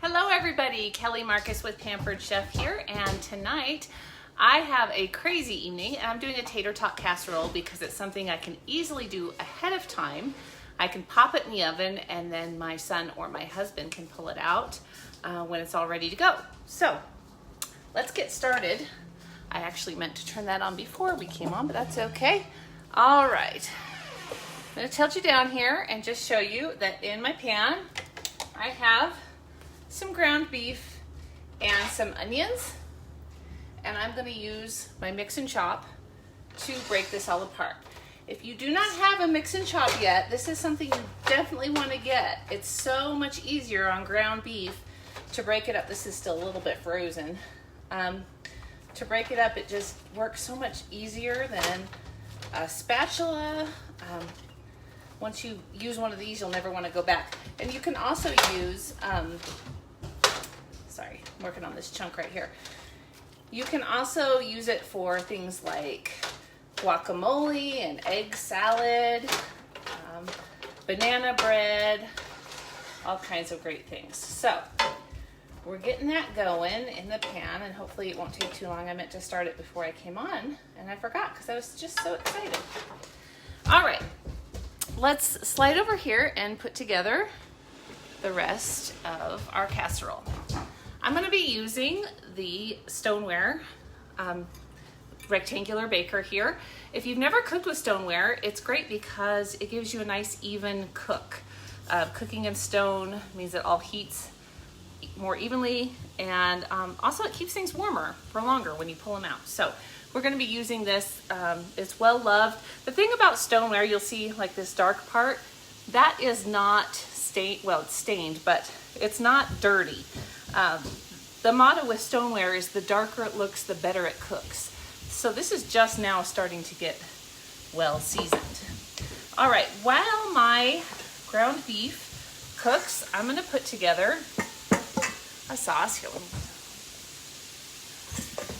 Hello everybody, Kelly Marcus with Pampered Chef here, and tonight I have a crazy evening and I'm doing a tater tot casserole because it's something I can easily do ahead of time. I can pop it in the oven and then my son or my husband can pull it out when it's all ready to go. So let's get started. I actually meant to turn that on before we came on, but that's okay. All right, I'm going to tilt you down here and just show you that in my pan I have some ground beef and some onions, and I'm going to use my mix and chop to break this all apart. If you do not have a mix and chop yet, this is something you definitely want to get. It's so much easier on ground beef to break it up. This is still a little bit frozen. To break it up, it just works so much easier than a spatula. Once you use one of these, you'll never want to go back. And you can also use sorry, I'm working on this chunk right here. You can also use it for things like guacamole and egg salad, banana bread, all kinds of great things. So we're getting that going in the pan, and hopefully it won't take too long. I meant to start it before I came on, and I forgot because I was just so excited. All right, let's slide over here and put together the rest of our casserole. I'm going to be using the stoneware rectangular baker here. If you've never cooked with stoneware, it's great because it gives you a nice even cook. Cooking in stone means it all heats more evenly, and also it keeps things warmer for longer when you pull them out. So we're going to be using this. It's well loved. The thing about stoneware, you'll see like this dark part, that is not stained. Well, it's stained, but it's not dirty. The motto with stoneware is the darker it looks, the better it cooks. So this is just now starting to get well seasoned. All right, while my ground beef cooks, I'm going to put together a sauce here.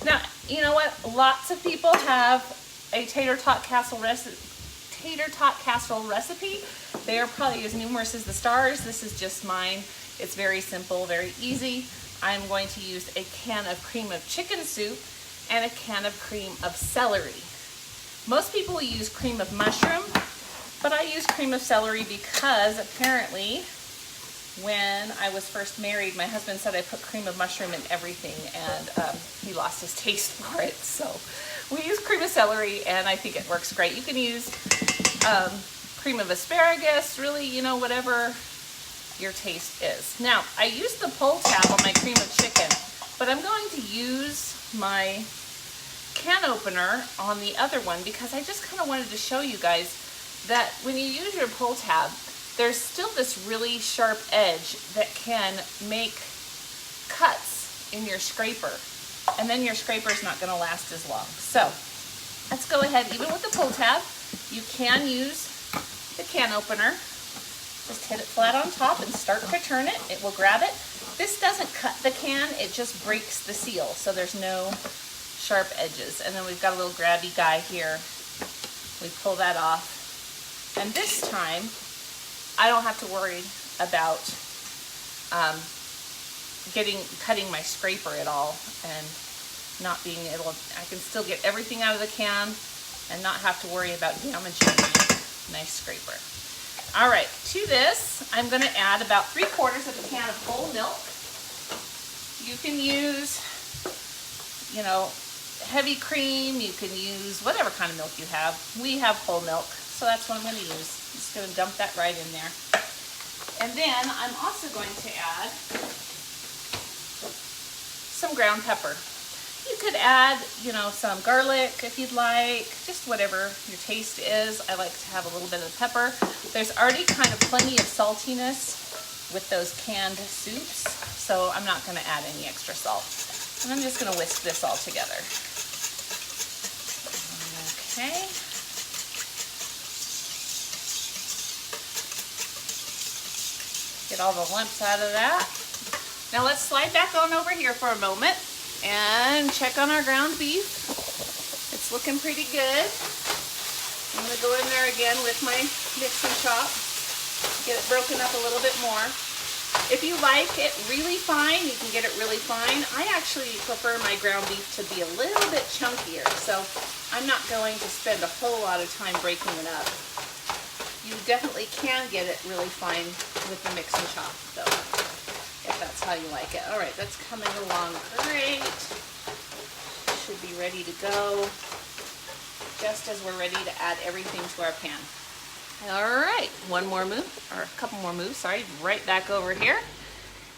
Now, you know what? Lots of people have a tater tot casserole recipe. They are probably as numerous as the stars. This is just mine. It's very simple, very easy. I'm going to use a can of cream of chicken soup and a can of cream of celery. Most people will use cream of mushroom, but I use cream of celery because apparently when I was first married, my husband said I put cream of mushroom in everything, and he lost his taste for it. So we use cream of celery, and I think it works great. You can use cream of asparagus, really, you know, whatever your taste is. Now, I use the pull tab on my cream of chicken, but I'm going to use my can opener on the other one because I just kind of wanted to show you guys that when you use your pull tab, there's still this really sharp edge that can make cuts in your scraper, and then your scraper is not going to last as long. So let's go ahead. Even with the pull tab, you can use the can opener. Just hit it flat on top and start to turn it. It will grab it. This doesn't cut the can, it just breaks the seal, so there's no sharp edges. And then we've got a little grabby guy here. We pull that off. And this time, I don't have to worry about cutting my scraper at all and not being able, I can still get everything out of the can and not have to worry about damaging my scraper. All right, to this, I'm going to add about 3/4 of a can of whole milk. You can use, you know, heavy cream. You can use whatever kind of milk you have. We have whole milk, so that's what I'm going to use. I'm just going to dump that right in there. And then I'm also going to add some ground pepper. You could add, you know, some garlic if you'd like, just whatever your taste is. I like to have a little bit of pepper. There's already kind of plenty of saltiness with those canned soups, so I'm not going to add any extra salt. And I'm just going to whisk this all together. Okay. Get all the lumps out of that. Now let's slide back on over here for a moment and check on our ground beef. It's looking pretty good. I'm going to go in there again with my mix and chop, get it broken up a little bit more. If you like it really fine, you can get it really fine. I actually prefer my ground beef to be a little bit chunkier, so I'm not going to spend a whole lot of time breaking it up. You definitely can get it really fine with the mix and chop, though, if that's how you like it. All right, that's coming along great. Should be ready to go just as we're ready to add everything to our pan. All right, one more move, or a couple more moves, sorry, right back over here.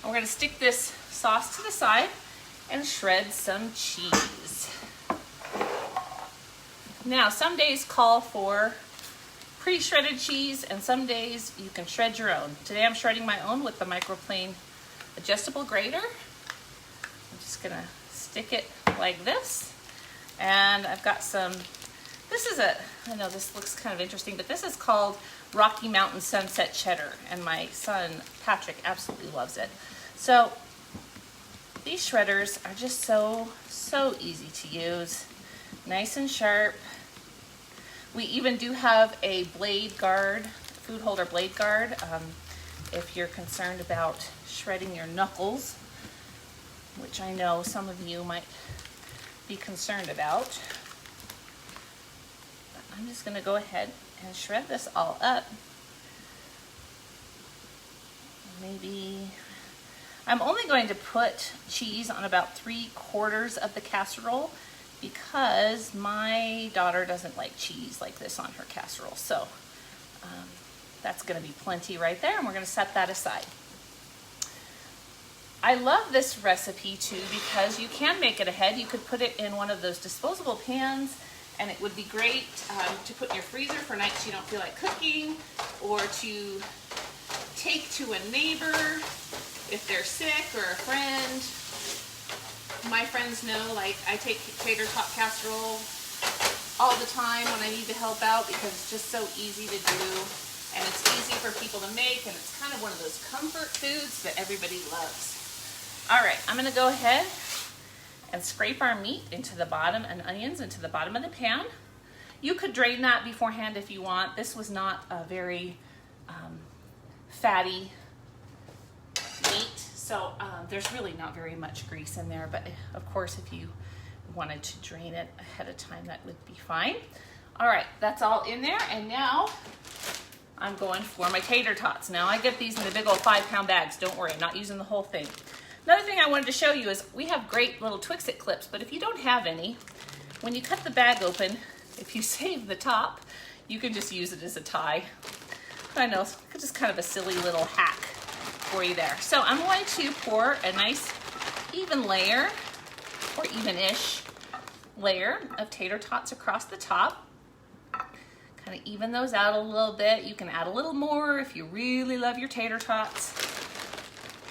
And we're gonna stick this sauce to the side and shred some cheese. Now, some days call for pre-shredded cheese, and some days you can shred your own. Today I'm shredding my own with the microplane adjustable grater. I'm just gonna stick it like this. And I've got some, this is I know this looks kind of interesting, but this is called Rocky Mountain Sunset Cheddar, and my son Patrick absolutely loves it. So these shredders are just so easy to use, nice and sharp. We even do have a blade guard, food holder blade guard, if you're concerned about shredding your knuckles, which I know some of you might be concerned about. I'm just going to go ahead and shred this all up. Maybe I'm only going to put cheese on about 3/4 of the casserole because my daughter doesn't like cheese like this on her casserole. So that's going to be plenty right there, and we're going to set that aside. I love this recipe too because you can make it ahead. You could put it in one of those disposable pans, and it would be great to put in your freezer for nights you don't feel like cooking, or to take to a neighbor if they're sick, or a friend. My friends know, like, I take Tater Tot Casserole all the time when I need to help out because it's just so easy to do, and it's easy for people to make, and it's kind of one of those comfort foods that everybody loves. All right, I'm gonna go ahead and scrape our meat into the bottom, and onions into the bottom of the pan. You could drain that beforehand if you want. This was not a very fatty meat, so there's really not very much grease in there, but of course if you wanted to drain it ahead of time, that would be fine. All right, that's all in there, and now I'm going for my tater tots. Now I get these in the big old 5-pound bags. Don't worry, I'm not using the whole thing. Another thing I wanted to show you is we have great little Twix-It clips, but if you don't have any, when you cut the bag open, if you save the top, you can just use it as a tie. I know, it's just kind of a silly little hack for you there. So I'm going to pour a nice even layer, or even-ish layer of tater tots across the top. Kind of even those out a little bit. You can add a little more if you really love your tater tots.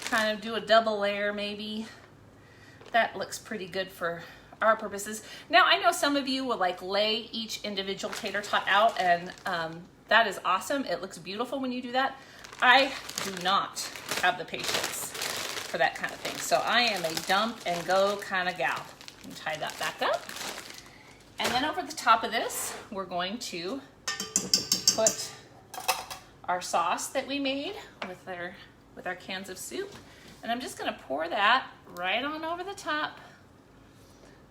Kind of do a double layer maybe. That looks pretty good for our purposes. Now I know some of you will like lay each individual tater tot out, and that is awesome. It looks beautiful when you do that. I do not have the patience for that kind of thing. So I am a dump and go kind of gal. And tie that back up. And then over the top of this, we're going to put our sauce that we made with our cans of soup. And I'm just gonna pour that right on over the top.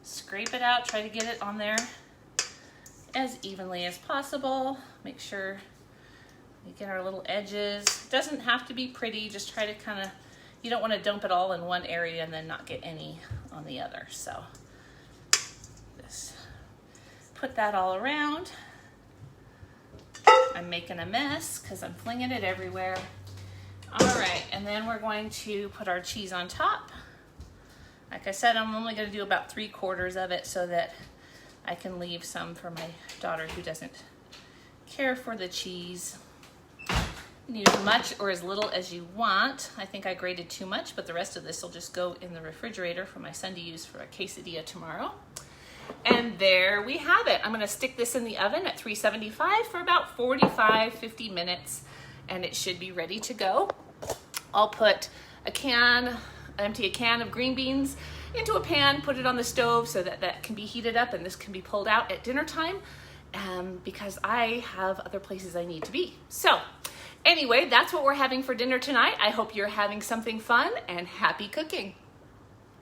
Scrape it out, try to get it on there as evenly as possible. Make sure we get our little edges. Doesn't have to be pretty, just try to kind of, you don't want to dump it all in one area and then not get any on the other. So just put that all around. I'm making a mess because I'm flinging it everywhere. All right, and then we're going to put our cheese on top. Like I said, I'm only going to do about 3/4 of it so that I can leave some for my daughter who doesn't care for the cheese. You can use as much or as little as you want. I think I grated too much, but the rest of this will just go in the refrigerator for my son to use for a quesadilla tomorrow. And there we have it. I'm going to stick this in the oven at 375 for about 45-50 minutes, and it should be ready to go. I'll put empty a can of green beans into a pan, put it on the stove so that that can be heated up and this can be pulled out at dinner time, because I have other places I need to be. So Anyway, that's what we're having for dinner tonight. I hope you're having something fun, and happy cooking.